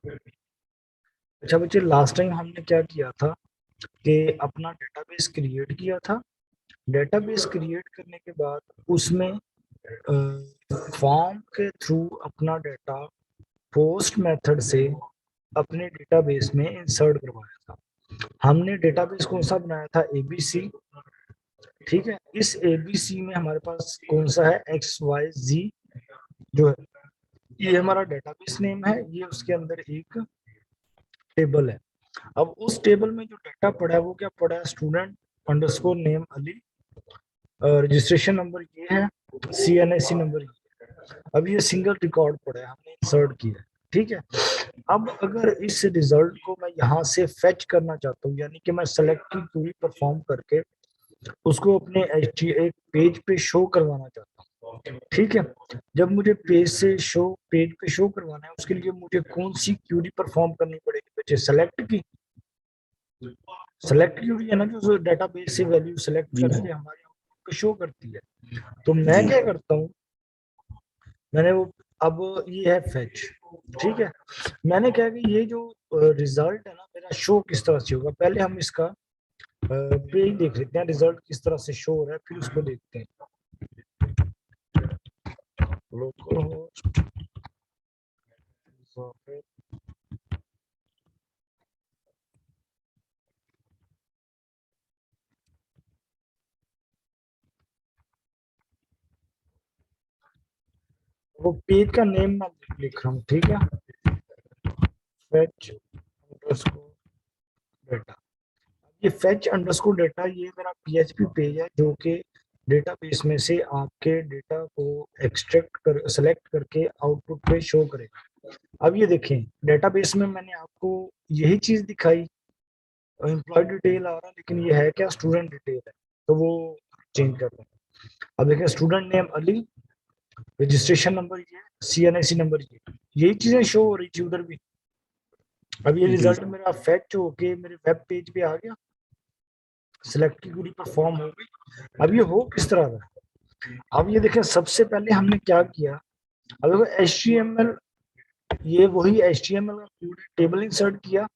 अच्छा बच्चे, last time हमने क्या किया था कि अपना डेटाबेस क्रिएट किया था। डेटाबेस क्रिएट करने के बाद उसमें फॉर्म के थ्रू अपना डेटा पोस्ट मेथड से अपने डेटाबेस में इंसर्ट करवाया था। हमने डेटाबेस कौन सा बनाया था? एबीसी। ठीक है, इस एबीसी में हमारे पास कौन सा है? एक्स वाई जी जो है, ये हमारा डेटाबेस नेम है। ये उसके अंदर एक टेबल है। अब उस टेबल में जो डाटा पड़ा है वो क्या पड़ा है? Student underscore name Ali, registration number ये है, CNIC नंबर ये है। अब ये सिंगल रिकॉर्ड पड़ा है, हमने इंसर्ट किया है। ठीक है, अब अगर इस रिजल्ट को मैं यहाँ से फेच करना चाहता हूँ, यानी कि मैं सेलेक्ट की क्वेरी परफॉर्म करके उसको अपने एक पेज पे शो करवाना चाहता हूँ। ठीक है, जब मुझे पेज पे शो करवाना है, उसके लिए मुझे कौन सी क्यूरी परफॉर्म करनी पड़ेगी बच्चे? सेलेक्ट क्यूरी है ना, जो डेटाबेस से वैल्यू सेलेक्ट जी करके हमारे आउटपुट को शो करती है। तो मैं जी क्या करता हूँ, मैंने वो, अब ये है फेच। ठीक है, मैंने क्या कि ये जो रिजल्ट है ना मेरा, शो किस तरह से होगा, पहले हम इसका पेज देख लेते हैं, रिजल्ट किस तरह से शो हो रहा है, फिर उसको देखते हैं। लोकल होस्ट, वो पेज का नेम मैं लिख रहा हूँ। ठीक है, फेच अंडरस्कोर डेटा। ये फेच अंडरस्कोर डेटा ये मेरा PHP पेज है, जो कि डेटाबेस में से आपके डेटा को एक्सट्रैक्ट कर सेलेक्ट करके आउटपुट पे शो करेगा। अब ये देखें, डेटाबेस में मैंने आपको यही चीज दिखाई, एम्प्लॉय डिटेल आ रहा है, लेकिन ये है क्या? स्टूडेंट डिटेल है। तो वो चेंज करते हैं। अब देखें, student name Ali, registration number ये, CNIC नंबर ये, यही चीजें शो हो रही थी उधर भी। अब ये जी रिजल्ट मेरा फेच होके मेरे वेब पेज पे आ गया, सिलेक्ट की पूरी परफॉर्म हो गई। अब ये हो किस तरह का? अब ये देखें, सबसे पहले हमने क्या किया, अब देखो HTML, ये वही HTML का कोड, टेबल इंसर्ट किया,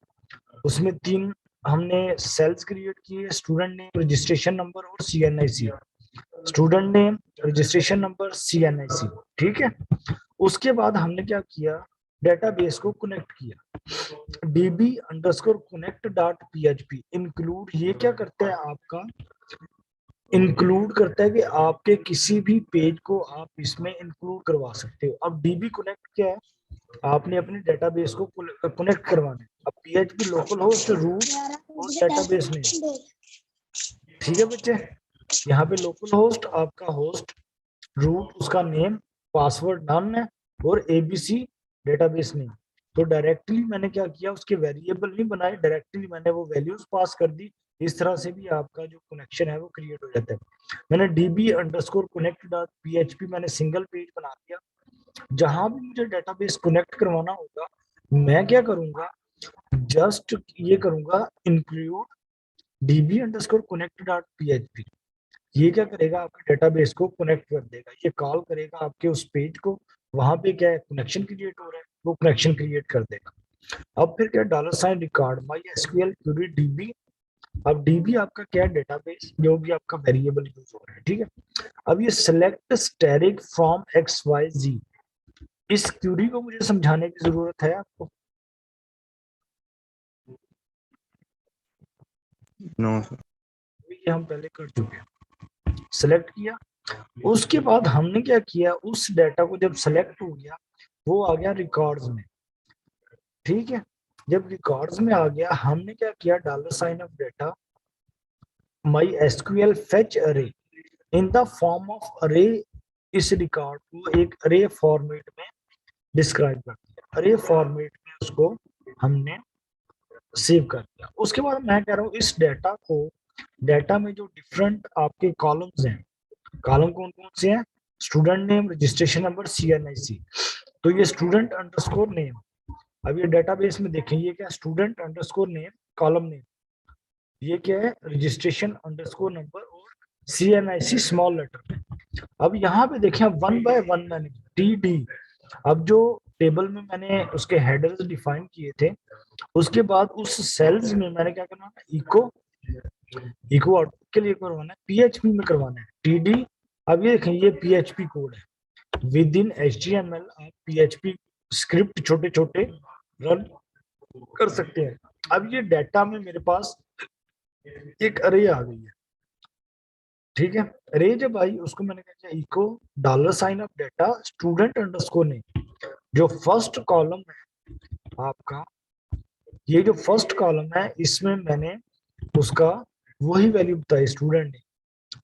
उसमें 3 हमने सेल्स क्रिएट किए, स्टूडेंट नेम, रजिस्ट्रेशन नंबर और CNIC। Student name, registration number, CNIC। ठीक है, उसके बाद हमने क्या किया, डेटाबेस को कनेक्ट किया। db_connect.php इंक्लूड, ये क्या करता है आपका? इंक्लूड करता है कि आपके किसी भी पेज को आप इसमें इंक्लूड करवा सकते हो। अब डीबी कनेक्ट क्या है? आपने अपने डेटाबेस को कनेक्ट करवाना है। अब PHP लोकल होस्ट रूट और डेटाबेस नेम। ठीक है बच्चे, यहाँ पे लोकल होस्ट आपका होस्ट, रूट उसका नेम, पासवर्ड नन है, और ABC डेटाबेस नेम। तो डायरेक्टली मैंने क्या किया, उसके वेरिएबल नहीं बनाए, डायरेक्टली मैंने वो वैल्यूज पास कर दी। इस तरह से भी आपका जो कनेक्शन है वो क्रिएट हो जाता है। मैंने db_connect.php मैंने सिंगल पेज बना दिया। जहां भी मुझे डेटाबेस कनेक्ट करवाना होगा, मैं क्या करूंगा, जस्ट ये करूंगा, इंक्लूड db_connect.php। ये क्या करेगा, आपके डेटाबेस को कनेक्ट कर देगा, ये कॉल करेगा आपके उस पेज को। वहां पे क्या है, कनेक्शन क्रिएट हो रहा है, वो कनेक्शन क्रिएट कर देगा। अब फिर क्या, $record my SQL query DB. अब डीबी आपका क्या है? डेटाबेस, जो भी आपका वेरिएबल यूज हो रहा है। ठीक है, अब ये सेलेक्ट स्टैटिक फ्रॉम XYZ, इस क्यूरी को मुझे समझाने की जरूरत है आपको? No sir. ये हम पहले कर चुके हैं, सेलेक्ट किया। उसके बाद हमने क्या किया, उस डाटा को जब सेलेक्ट हो गया, वो आ गया रिकॉर्ड्स में। ठीक है, जब रिकॉर्ड्स में आ गया, हमने क्या किया, $of data my SQL fetch अरे इन द फॉर्म ऑफ अरे। इस रिकॉर्ड को एक अरे फॉर्मेट में डिस्क्राइब कर दिया, अरे फॉर्मेट में उसको हमने सेव कर दिया। उसके बाद मैं कह रहा हूँ, इस डेटा को, डेटा में जो डिफरेंट आपके कॉलम्स हैं, कॉलम कौन कौन से हैं? Student name, registration number, CNIC। तो ये स्टूडेंट अंडरस्कोर नेम, अब ये डेटाबेस में देखें, ये क्या, student underscore name, column name, ये क्या है, रजिस्ट्रेशन अंडरस्कोर नंबर, और CNIC स्मॉल लेटर में। अब यहाँ पे देखें, 1 by 1 मैंने TD। अब जो टेबल में मैंने उसके हेडर्स डिफाइन किए थे, उसके बाद उस सेल्स में मैंने क्या करना है, इको इको आउटपुट के लिए करवाना है, पीएचपी में करवाना है टीडी। अब ये देखें, ये पीएचपी कोड है। विद इन एचटीएमएल आप पीएचपी स्क्रिप्ट छोटे छोटे रन कर सकते हैं। अब ये डाटा में मेरे पास एक अरे आ गई है, ठीक है। अरे जब आई, उसको मैंने कहा echo dollar sign of data student underscore name. जो फर्स्ट कॉलम है आपका, ये जो फर्स्ट कॉलम है, इसमें मैंने उसका वही वैल्यू बताई स्टूडेंट ने,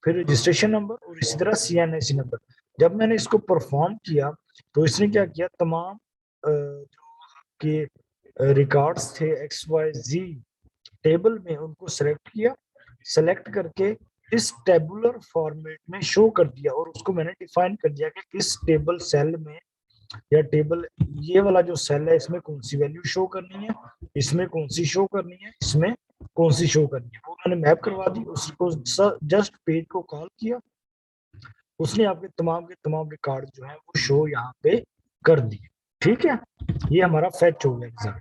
फिर रजिस्ट्रेशन नंबर और इसी तरह सीएनएसी नंबर। जब मैंने इसको परफॉर्म किया तो इसने क्या किया, तमाम जो आपके रिकॉर्ड्स थे एक्स वाई जी टेबल में, उनको सेलेक्ट किया, सेलेक्ट करके इस टेबुलर फॉर्मेट में शो कर दिया, और उसको मैंने डिफाइन कर दिया कि किस टेबल सेल में या टेबल, ये वाला जो सेल है इसमें कौन सी वैल्यू शो करनी है, इसमें कौन सी शो करनी है, इसमें कौन सी शो करनी है, वो मैंने मैप करवा दी। उसको जस्ट पेज को कॉल किया, उसने आपके तमाम के तमाम रिकॉर्ड जो है वो शो यहाँ पे कर दिए। ठीक है, ये हमारा फैच हो गया एग्जाम।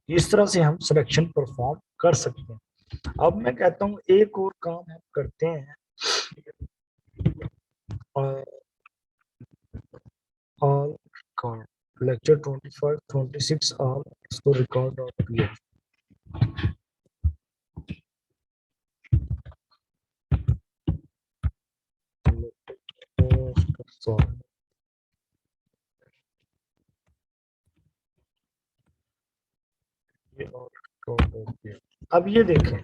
इस तरह से हम सिलेक्शन परफॉर्म कर सकते हैं। अब मैं कहता हूँ एक और काम हम करते हैं, ऑल रिकॉर्ड लेक्चर 25 26 ऑल इसको रिकॉर्ड डॉट पीएच। अब ये देखें,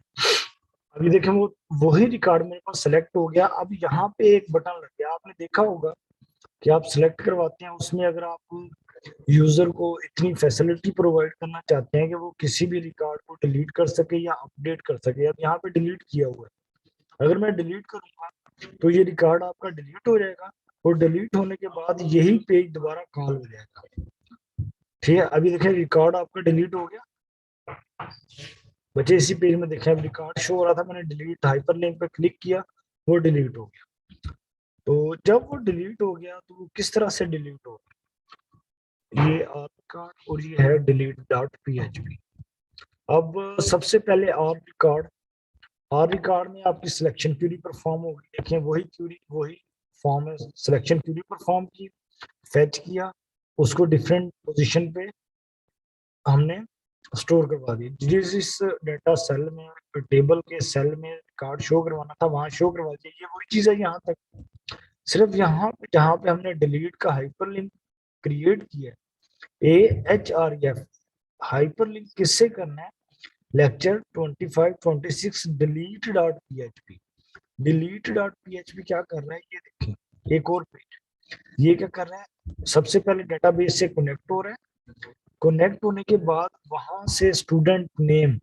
वो वही रिकॉर्ड मेरे पास सेलेक्ट हो गया। अब यहाँ पे एक बटन लग गया, आपने देखा होगा कि आप सिलेक्ट करवाते हैं, उसमें अगर आप यूजर को इतनी फैसिलिटी प्रोवाइड करना चाहते हैं कि वो किसी भी रिकॉर्ड को डिलीट कर सके या अपडेट कर सके। अब यहाँ पे डिलीट किया हुआ है, अगर मैं डिलीट करूंगा तो ये रिकॉर्ड आपका डिलीट हो जाएगा, और डिलीट होने के बाद यही पेज दोबारा कॉल हो जाएगा। ठीक है, अभी देखें रिकॉर्ड आपका डिलीट हो गया बच्चे, इसी पेज में देखें अब रिकॉर्ड शो हो रहा था, मैंने डिलीट हाइपर लिंक पे क्लिक किया, वो डिलीट हो गया। तो जब वो डिलीट हो गया तो वो किस तरह से डिलीट हो गया, ये आर रिकॉर्ड और ये है डिलीट डॉट पीएचपी। अब सबसे पहले आर रिकॉर्ड में आपकी सिलेक्शन क्यूरी परफॉर्म होगी। देखें वही क्यूरी, वही फॉर्म है, सिलेक्शन क्यूरी परफॉर्म की, फेच किया, उसको डिफरेंट पोजीशन पे हमने स्टोर करवा दी। जिस डेटा सेल में, टेबल के सेल में कार्ड शो करवाना था वहां शो करवा दिया। ये वही चीज है यहाँ तक, सिर्फ यहाँ पे जहाँ पे हमने डिलीट का हाइपरलिंक क्रिएट किया, AHREF हाइपरलिंक किससे करना है, lecture 25 26 delete dot PHP. Delete dot PHP क्या कर रहा है, ये देखें एक और पेज, ये क्या कर रहा है, सबसे पहले डेटाबेस से कनेक्ट हो रहा है, कनेक्ट होने के बाद वहां से स्टूडेंट नेम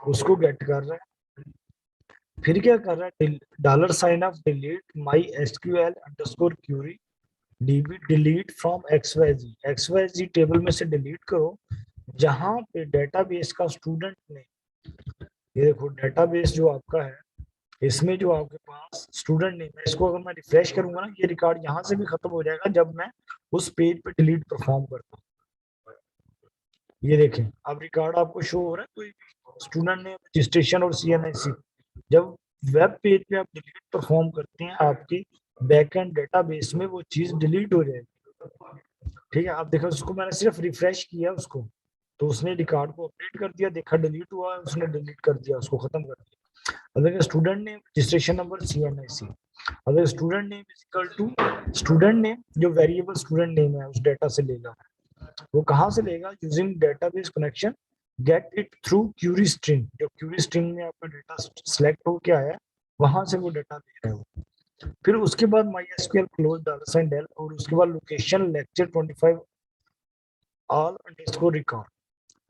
उसको गेट कर रहा है, फिर क्या कर रहा है, dollar sign of delete my SQL underscore query DB delete from XYZ table में से डिलीट करो जहां पे डेटाबेस का स्टूडेंट नेम, ये देखो डेटाबेस जो आपका है इसमें जो आपके पास स्टूडेंट नेम है, इसको अगर मैं रिफ्रेश करूंगा ना, ये रिकॉर्ड यहाँ से भी खत्म हो जाएगा जब मैं उस पेज पे डिलीट परफॉर्म करता हूँ। ये देखें अब रिकॉर्ड आपको शो हो रहा है, कोई स्टूडेंट नेम, रजिस्ट्रेशन और सीएनआईसी। जब वेब पेज पे आप डिलीट परफॉर्म करते हैं, आपकी बैकएंड डेटाबेस में वो चीज डिलीट हो जाएगी। ठीक है, अब देखो उसको मैंने सिर्फ रिफ्रेश किया उसको, तो उसने रिकॉर्ड को अपडेट कर दिया, देखा डिलीट हुआ, उसने डिलीट कर दिया, उसको खत्म कर दिया। अगर student name, registration number, CNIC, अगर student name is equal to student name, जो वेरिएबल स्टूडेंट नेम है उस डेटा से लेगा, वो कहाँ से लेगा, using database connection get it through query string. जो क्यूरी स्ट्रिंग में आपका डेटा सिलेक्ट होके आया वहां से वो डेटा ले रहा है वो। फिर उसके बाद my SQL close dollar sign del, और उसके बाद location lecture 25 all underscore record,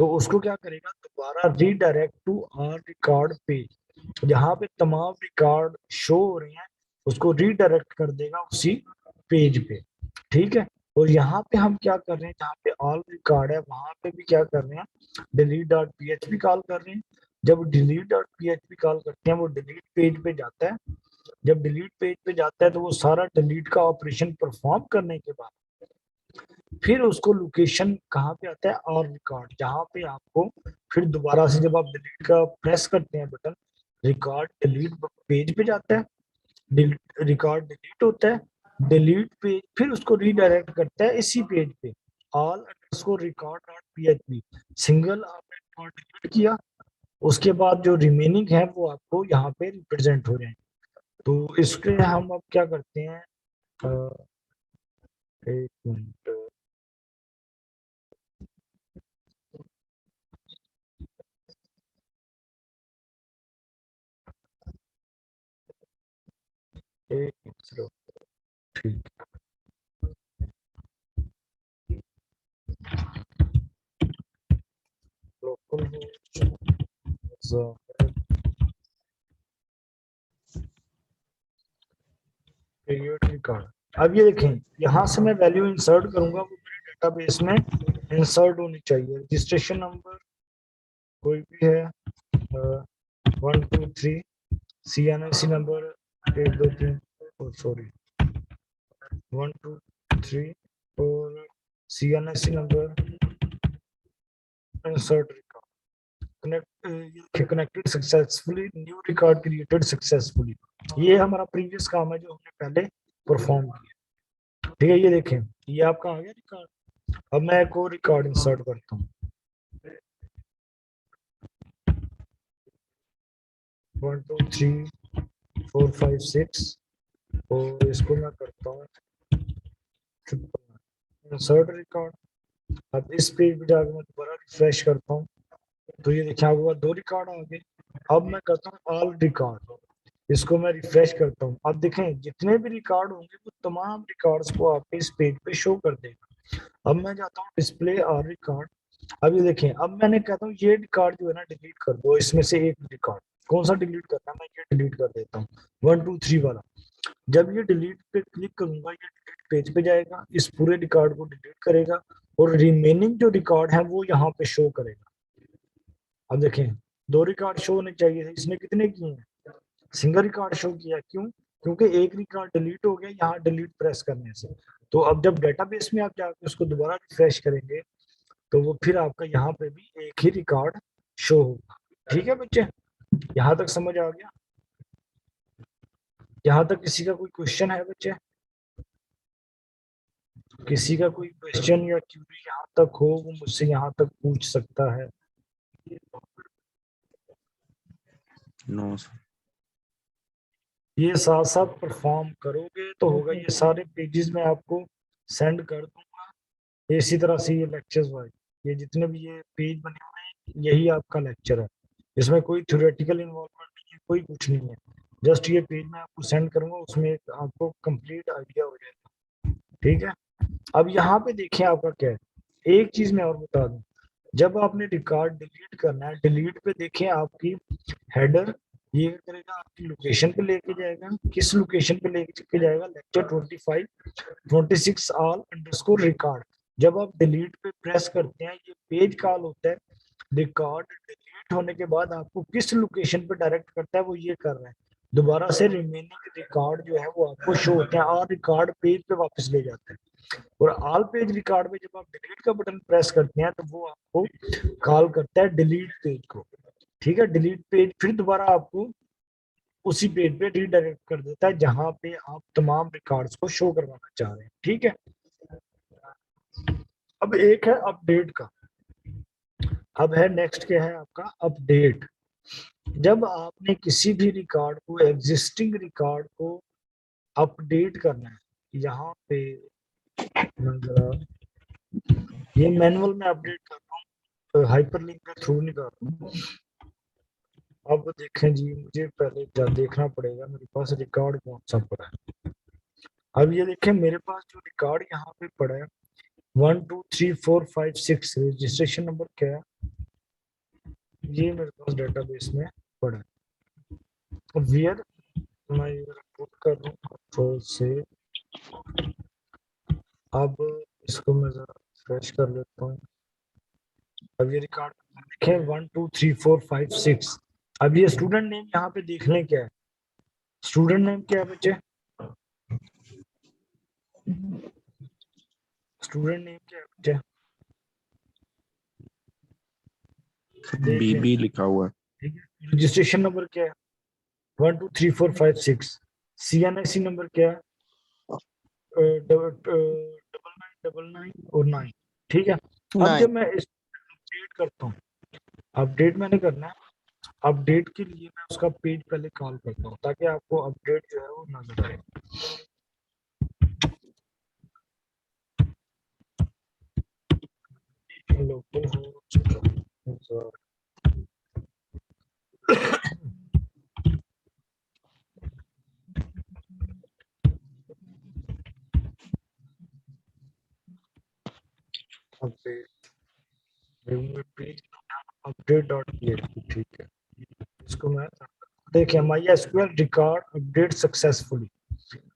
तो उसको क्या करेगा, दोबारा redirect to our record page, जहां पे तमाम रिकॉर्ड शो हो रहे हैं उसको रीडायरेक्ट कर देगा उसी पेज पे। ठीक है, और यहाँ पे हम क्या कर रहे हैं, जहाँ पे ऑल रिकॉर्ड है वहां पे भी क्या कर रहे हैं, डिलीट डॉट पीएचपी कॉल कर रहे हैं। जब डिलीट डॉट पीएचपी कॉल करते हैं वो डिलीट पेज पे जाता है, जब डिलीट पेज पे जाता है तो वो सारा डिलीट का ऑपरेशन परफॉर्म करने के बाद फिर उसको लोकेशन कहाँ पे आता है, और रिकॉर्ड, जहाँ पे आपको फिर दोबारा से जब आप डिलीट का प्रेस करते हैं बटन, रिकॉर्ड डिलीट पेज पे जाता है, रिकॉर्ड डिलीट होता है, डिलीट पेज फिर उसको रीडायरेक्ट करता है इसी पेज पे, all underscore record dot PHP, single आपने रिकॉर्ड डिलीट किया, उसके बाद जो रिमेनिंग है वो आपको यहाँ पे रिप्रेजेंट हो जाएंगे। तो इसके हम अब क्या करते हैं, एक मिनट, एक मिनट, ठीक, लोकल क्रिएट रिकॉर्ड। अब ये देखें, यहाँ से मैं वैल्यू इंसर्ट करूंगा, वो मेरे डेटाबेस में इंसर्ट होनी चाहिए। रजिस्ट्रेशन नंबर कोई भी है, 1 2 3, CNIC नंबर 1 2 3, सॉरी 1 2 3, और CNIC number, insert record, connected successfully, new record created successfully. ये हमारा प्रीवियस काम है जो हमने पहले परफॉर्म किया। ठीक है, ये देखें, ये आपका आ गया रिकॉर्ड। अब मैं एक और रिकॉर्ड इंसर्ट करता हूँ, 1 2 3 4 5 6, और इसको मैं करता हूँ इंसर्ट रिकॉर्ड। अब इस पेज पे जाकर मैं दोबारा रिफ्रेश करता हूँ, तो ये देखिए आपके पास 2 रिकॉर्ड आ गए। अब मैं करता हूँ ऑल रिकॉर्ड, इसको मैं रिफ्रेश करता हूँ। अब देखें, जितने भी रिकॉर्ड होंगे वो तमाम रिकॉर्ड्स को आपके इस पेज पे शो कर देगा। अब मैं जाता हूँ डिस्प्ले और रिकॉर्ड। अब ये देखें, अब मैंने कहता हूँ ये रिकॉर्ड जो है ना डिलीट कर दो, इसमें से एक रिकॉर्ड, कौन सा डिलीट करना है, मैं ये डिलीट कर देता हूँ, 1 2 3 वाला। जब ये डिलीट पे क्लिक करूंगा, ये डिलीट पेज पे जाएगा, इस पूरे रिकॉर्ड को डिलीट करेगा, और रिमेनिंग जो रिकॉर्ड है वो यहाँ पे शो करेगा। अब देखें, 2 रिकॉर्ड शो होने चाहिए थे, इसने कितने किए हैं, सिंगल रिकॉर्ड शो किया, क्यों, क्योंकि एक रिकॉर्ड डिलीट हो गया यहाँ डिलीट प्रेस करने से। तो अब जब डेटाबेस में आप जाकर उसको दोबारा रिफ्रेश करेंगे, तो वो फिर आपका यहाँ पे भी एक ही रिकॉर्ड शो होगा। ठीक है बच्चे, यहाँ तक समझ आ गया? यहाँ तक किसी का कोई क्वेश्चन है बच्चे? किसी का कोई क्वेश्चन या क्यूरी यहाँ तक हो, वो मुझसे यहाँ तक पूछ सकता है। No sir. ये साथ साथ परफॉर्म करोगे तो होगा। ये सारे पेजेस मैं आपको सेंड कर दूंगा इसी तरह से, ये लेक्चर्स वाइज, ये जितने भी ये पेज बने हुए हैं यही आपका लेक्चर है। इसमें कोई थ्योरेटिकल इन्वॉल्वमेंट नहीं है, कोई कुछ नहीं है। जस्ट ये पेज मैं आपको सेंड करूंगा, उसमें एक आपको कंप्लीट आइडिया हो जाएगा। ठीक है, अब यहाँ पे देखें आपका क्या है, एक चीज मैं और बता दूं, जब आपने रिकॉर्ड डिलीट करना है, डिलीट पे देखें आपकी हेडर, ये क्या करेगा, आपकी लोकेशन पे लेके जाएगा। किस लोकेशन पे लेके जाएगा, लेक्चर 25 26 ऑल अंडरस्कोर रिकॉर्ड। जब आप डिलीट पे प्रेस करते हैं, ये पेज कॉल होता है। रिकॉर्ड डिलीट होने के बाद आपको किस लोकेशन पे डायरेक्ट करता है, वो ये कर रहा है, दोबारा से रिमेनिंग रिकॉर्ड जो है वो आपको शो होते हैं, और रिकॉर्ड पेज पे वापस ले जाते हैं। और ऑल पेज रिकॉर्ड में जब आप डिलीट का बटन प्रेस करते हैं, तो वो आपको कॉल करता है डिलीट पेज को। ठीक है, डिलीट पेज फिर दोबारा आपको उसी पेज पे रीडायरेक्ट कर देता है जहां पे आप तमाम रिकॉर्ड्स को शो करवाना चाह रहे हैं। ठीक है, अब एक है अपडेट का, अब है नेक्स्ट क्या है आपका अपडेट। जब आपने किसी भी रिकॉर्ड को, एग्जिस्टिंग रिकॉर्ड को अपडेट करना है, यहाँ पे मैं जरा ये मैनुअल में अपडेट कर रहा हूँ, हाइपरलिंक के थ्रू नहीं कर रहा हूँ। अब देखें जी, मुझे पहले देखना पड़ेगा मेरे पास रिकॉर्ड कौन सा पड़ा है। अब ये देखें, मेरे पास जो रिकॉर्ड यहाँ पे पड़ा है 1 2 3 4 5 6, रजिस्ट्रेशन नंबर क्या है, ये मेरे पास डेटाबेस में पड़ा है। वियर मैं ये पुट कर दूं कंट्रोल से। अब इसको मैं जरा फ्रेश कर लेता हूँ। अब ये रिकॉर्ड देखें 1 2 3 4 5 6। अब ये स्टूडेंट नेम यहाँ पे देख लें क्या है, स्टूडेंट नेम क्या है बच्चे, स्टूडेंट नेम क्या है बच्चे? देख लें, बीबी लिखा हुआ है। ठीक है। रजिस्ट्रेशन नंबर क्या है? 1 2 3 4 5 6। CNIC नंबर क्या है? डबल 9 और 9। ठीक है। अब जब नहीं, मैं इस अपडेट करता हूँ, अपडेट मैंने करना है, अपडेट के लिए मैं उसका पेज पहले कॉल करता हूँ ताकि आपको अपडेट जो है वो नजर आए। लोकल हो update page update dot PHP. ठीक है, इसको मैं देखिए my SQL record update successfully.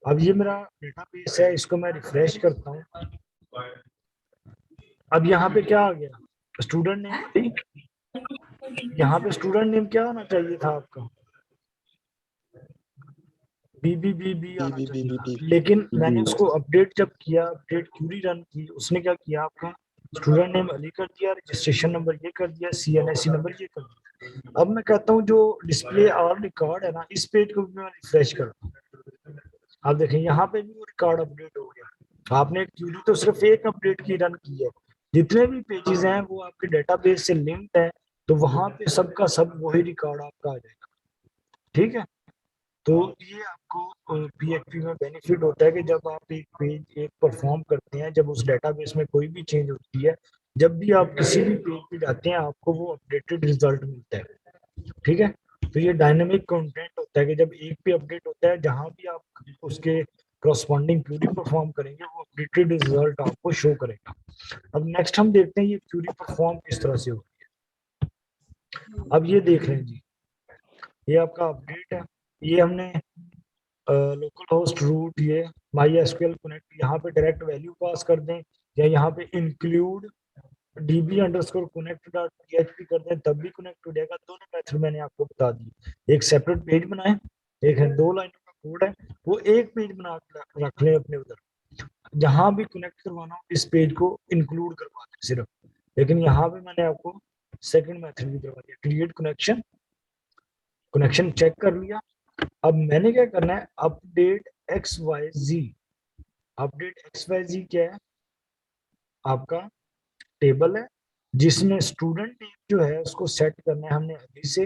अब ये मेरा डेटाबेस है, इसको मैं रिफ्रेश करता हूँ। अब यहाँ पे क्या आ गया? Student name. यहाँ पे स्टूडेंट नेम क्या होना चाहिए था आपका? बी आना बीबी चाहिए बीबी था, बी लेकिन मैंने बी उसको अपडेट जब किया, अपडेट क्यूरी रन की, उसने क्या किया आपका? स्टूडेंट नेम अली कर दिया, रजिस्ट्रेशन नंबर ये कर दिया, CNIC नंबर ये कर दिया। अब मैं कहता हूँ जो डिस्प्ले ऑल रिकॉर्ड है ना, इस पेज को भी मैं रिफ्रेश करता हूँ। आप देखें यहाँ पे भी वो रिकॉर्ड अपडेट हो गया। आपने क्यूरी तो सिर्फ एक अपडेट की रन की है, जितने भी पेजेस हैं वो आपके डेटाबेस से लिंक्ड है, तो वहां पे सबका सब वही रिकॉर्ड आपका आ जाएगा। ठीक है। तो ये आपको PHP में बेनिफिट होता है कि जब आप एक पेज एक परफॉर्म करते हैं, जब उस डेटाबेस में कोई भी चेंज होती है, जब भी आप किसी भी पेज पे जाते हैं, आपको वो अपडेटेड रिजल्ट मिलता है। ठीक है। तो ये डायनेमिक कंटेंट होता है कि जब एक पे अपडेट होता है, जहां भी आप उसके करस्पॉन्डिंग क्यूरी परफॉर्म करेंगे, वो अपडेटेड रिजल्ट आपको शो करेगा। अब नेक्स्ट हम देखते हैं ये क्यूरी परफॉर्म किस तरह से होती है। अब ये देख रहे हैं जी, ये आपका अपडेट है। ये हमने लोकल होस्ट रूट, ये माई एसक्यूएल कनेक्ट, यहाँ पे डायरेक्ट वैल्यू पास कर दें, या यहाँ पे इंक्लूड db_connect.php कर दें, तब भी कनेक्ट हो जाएगा। दोनों मेथड मैंने आपको बता दिए। एक सेपरेट पेज बनाए, एक है 2 लाइनों का कोड है, वो एक पेज बना के रख लें अपने उधर। जहां भी कनेक्ट करवाना हो इस पेज को इंक्लूड करवा दें सिर्फ। लेकिन यहाँ पे मैंने आपको सेकंड मेथड भी करवा दिया, क्रिएट कनेक्शन। कनेक्शन चेक कर लिया। अब मैंने क्या करना है, अपडेट XYZ। अपडेट XYZ क्या है? आपका टेबल है जिसमें स्टूडेंट नेम जो है उसको सेट करना है हमने अभी से,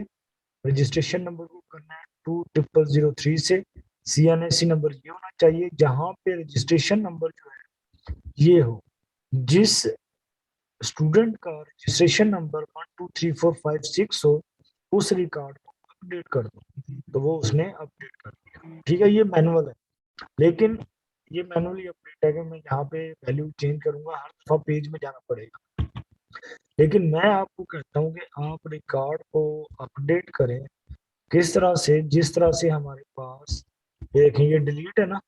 रजिस्ट्रेशन नंबर को करना है 20003 से, CNIC नंबर ये होना चाहिए, जहां पे रजिस्ट्रेशन नंबर जो है ये हो, जिस स्टूडेंट का रजिस्ट्रेशन नंबर 1 2 3 4 5 6 हो, उस रिकॉर्ड को अपडेट कर दो। तो वो उसने अपडेट कर दिया। ठीक है, ये मैनुअल है, लेकिन ये मैनुअली अपडेट है कि मैं यहाँ पे वैल्यू चेंज करूंगा हर दफा पेज में जाना पड़ेगा। लेकिन मैं आपको कहता हूँ कि आप रिकॉर्ड को अपडेट करें किस तरह से, जिस तरह से हमारे पास, ये देखें ये डिलीट है ना,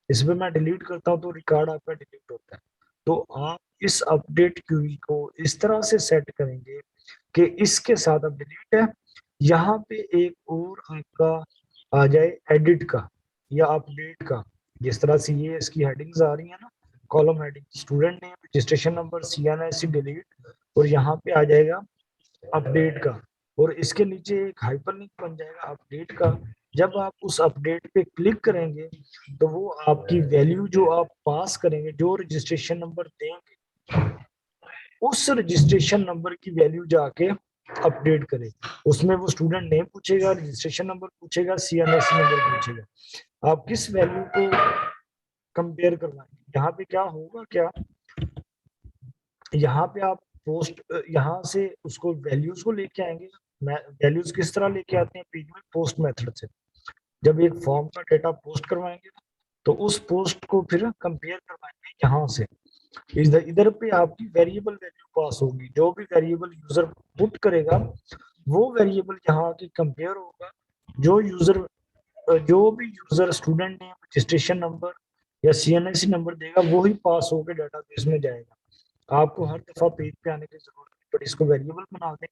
इस पे मैं डिलीट करता हूँ तो रिकॉर्ड आपका डिलीट होता है। तो आप इस अपडेट क्यूरी को इस तरह से सेट करेंगे कि इसके साथ अब डिलीट है, यहाँ पे एक और आपका आ जाए एडिट का या अपडेट का। जिस तरह से ये इसकी हेडिंग्स आ रही है ना, column heading, student name, registration number, CNIC delete, और यहाँ पे आ जाएगा अपडेट का, और इसके नीचे एक हाइपरलिंक बन जाएगा अपडेट का। जब आप उस अपडेट पे क्लिक करेंगे तो वो आपकी वैल्यू जो आप पास करेंगे, जो रजिस्ट्रेशन नंबर देंगे, उस रजिस्ट्रेशन नंबर की वैल्यू जाके अपडेट करें। उसमें वो स्टूडेंट नेम पूछेगा, रजिस्ट्रेशन नंबर पूछेगा, CNIC नंबर पूछेगा। आप किस वैल्यू को कंपेयर करवाएंगे? यहाँ पे क्या होगा, क्या यहाँ पे आप पोस्ट, यहाँ से उसको वैल्यूज को लेके आएंगे। वैल्यूज किस तरह लेके आते हैं पेज में? पोस्ट मेथड से। जब एक फॉर्म का डेटा पोस्ट करवाएंगे तो उस पोस्ट को फिर कंपेयर करवाएंगे यहाँ से। इधर इधर पे आपकी वेरिएबल वैल्यू पास होगी, जो भी वेरिएबल यूजर पुट करेगा वो वेरिएबल यहाँ की कंपेयर होगा। जो भी user student name, registration number या CNIC नंबर देगा, वो ही पास होकर डेटाबेस में जाएगा। आपको हर दफा पेज पे आने की जरूरत नहीं पड़ी, इसको वेरिएबल बना दें,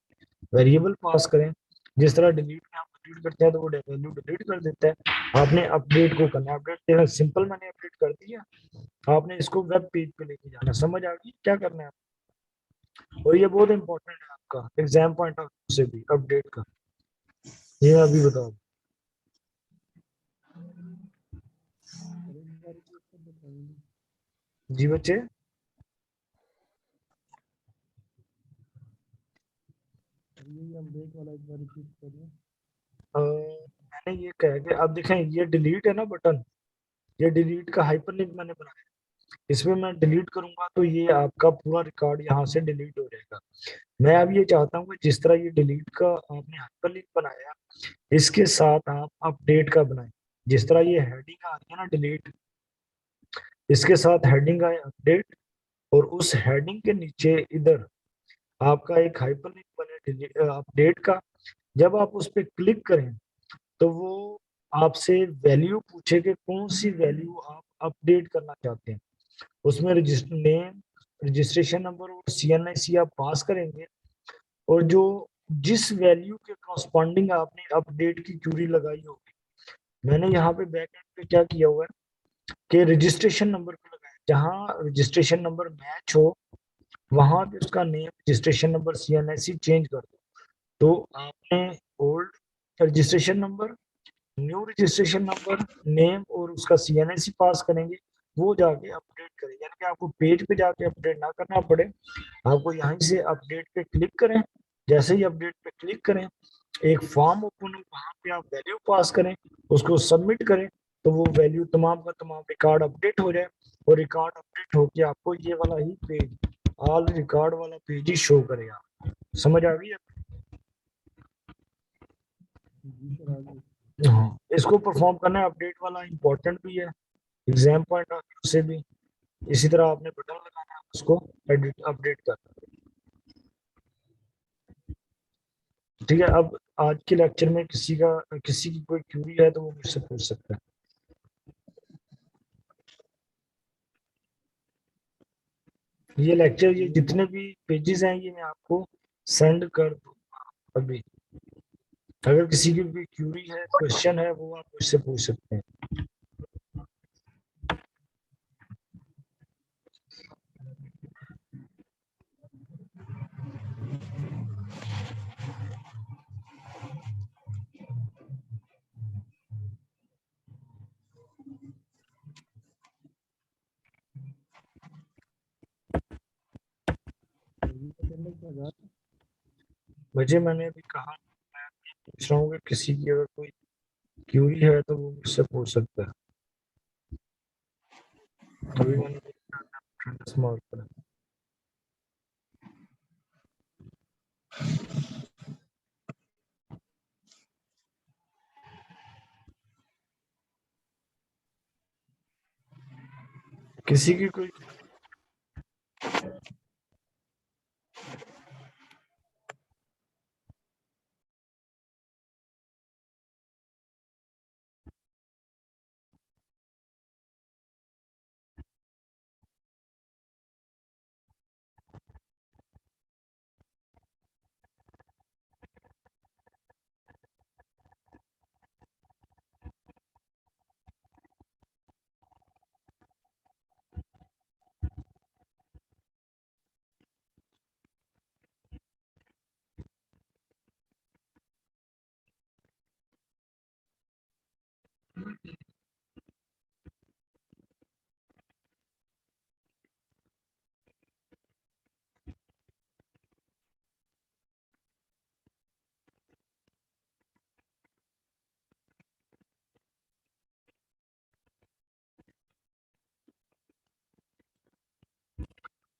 वेरिएबल पास करें, जिस तरह डिलीट में आप अपडेट करते हैं तो वो वैल्यू डिलीट कर देता है। आपने अपडेट को करना है, अपडेट सिंपल, मैंने अपडेट कर दिया, आपने इसको वेब पेज पे लेके जाना। समझ आ गई क्या करना है? और ये बहुत इंपॉर्टेंट है आपका एग्जाम पॉइंट ऑफ व्यू से भी अपडेट का। ये अभी बताओ। जी बच्चे, अपडेट वाला एक बार रिपीट करिए। मैंने ये कहा कि अब देखें, ये डिलीट है ना बटन, ये डिलीट का हाइपरलिंक मैंने बनाया। इसमें मैं डिलीट करूंगा तो ये आपका पूरा रिकॉर्ड यहाँ से डिलीट हो जाएगा। मैं अब ये चाहता हूँ कि जिस तरह ये डिलीट का आपने हाइपरलिंक बनाया, इसके साथ आप अपडेट का बनाएं। जिस तरह ये हेडिंग आ रही है ना डिलीट, इसके साथ हेडिंग आए अपडेट, और उस हेडिंग के नीचे इधर आपका एक हाइपरलिंक बने अपडेट का। जब आप उस पर क्लिक करें तो वो आपसे वैल्यू पूछे कि कौन सी वैल्यू आप अपडेट करना चाहते हैं। उसमें रजिस्टर नेम, रजिस्ट्रेशन नंबर और CNIC आप पास करेंगे, और जो जिस वैल्यू के करस्पॉन्डिंग आपने अपडेट की क्यूरी लगाई होगी, मैंने यहाँ पे बैक एंड पे क्या किया हुआ है कि रजिस्ट्रेशन नंबर को लगाया, जहाँ रजिस्ट्रेशन नंबर मैच हो वहां पे उसका name, registration number, CNIC change कर दो। तो आपने old registration number, new registration number, name और उसका CNIC पास करेंगे, वो जाके अपडेट करें। यानी कि आपको पेज पे जाके अपडेट ना करना पड़े, आपको यहीं से अपडेट पे क्लिक करें। जैसे ही अपडेट पे क्लिक करें, एक फॉर्म ओपन हो, वहां पे आप वैल्यू पास करें, उसको सबमिट करें, तो वो वैल्यू तमाम का तमाम रिकॉर्ड अपडेट हो जाए। और रिकॉर्ड अपडेट होके आपको ये वाला ही पेज, ऑल रिकॉर्ड वाला पेज ही शो करेगा। समझ आ गई? जी सर, आगे। हाँ, इसको परफॉर्म करना है, अपडेट वाला इंपॉर्टेंट भी है एग्जाम पॉइंट ऑफ व्यू से भी। इसी तरह आपने बटन लगाना है, उसको एडिट अपडेट करना है। ठीक है, अब आज के लेक्चर में किसी की कोई क्यूरी है तो वो मुझसे पूछ सकता है। ये लेक्चर, ये जितने भी पेजेस हैं, ये मैं आपको सेंड कर दूंगा अभी। अगर किसी की भी क्यूरी है, क्वेश्चन है, वो आप मुझसे पूछ सकते हैं। मुझे, मैंने अभी कहा, मैं पूछ रहा हूँ कि किसी की अगर कोई क्यूरी है तो वो मुझसे पूछ सकता है। अभी मैंने अटेंडेंस मार्क करा। किसी की कोई,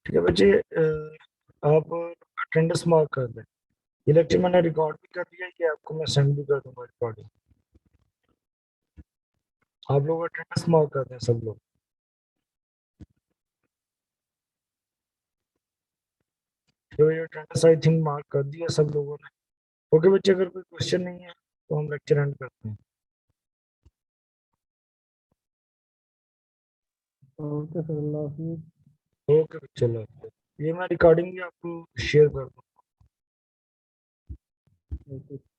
ठीक है बच्चे, आप अटेंडेंस मार्क कर दें। ये लेक्चर मैंने रिकॉर्ड भी कर दिया, ये आपको मैं सेंड भी कर दूंगा रिकॉर्डिंग। आप लोग अटेंडेंस मार्क कर दें सब लोग। तो ये अटेंडेंस आई थिंक मार्क कर दिया सब लोगों ने। ओके बच्चे, अगर कोई क्वेश्चन नहीं है तो हम लेक्चर एंड करते हैं। ओके सर, अल्लाह हाफिज। ओके चलो, ये मैं रिकॉर्डिंग भी आपको शेयर कर दूँ। ओके।